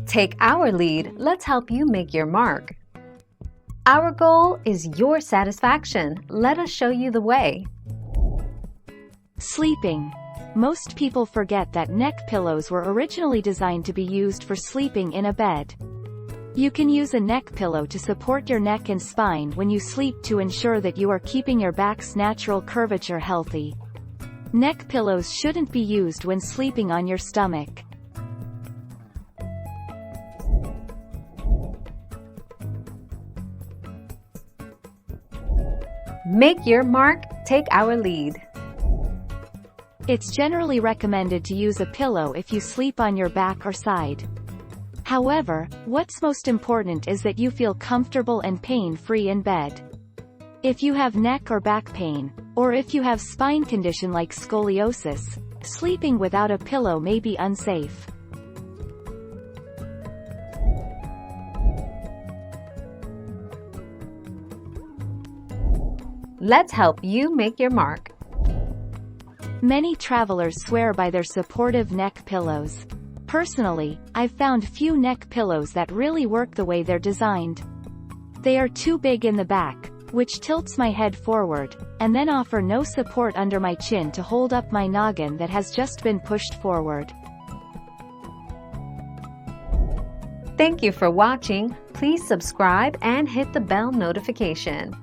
Take our lead, let's help you make your mark. Our goal is your satisfaction. Let us show you the way. Sleeping. Most people forget that neck pillows were originally designed to be used for sleeping in a bed. You can use a neck pillow to support your neck and spine when you sleep to ensure that you are keeping your back's natural curvature healthy. Neck pillows shouldn't be used when sleeping on your stomach. Make your mark, take our lead. It's generally recommended to use a pillow if you sleep on your back or side. However, what's most important is that you feel comfortable and pain-free in bed. If you have neck or back pain, or if you have spine condition like scoliosis, sleeping without a pillow may be unsafe. Let's help you make your mark. Many travelers swear by their supportive neck pillows. Personally, I've found few neck pillows that really work the way they're designed. They are too big in the back, which tilts my head forward, and then offer no support under my chin to hold up my noggin that has just been pushed forward. Thank you for watching. Please subscribe and hit the bell notification.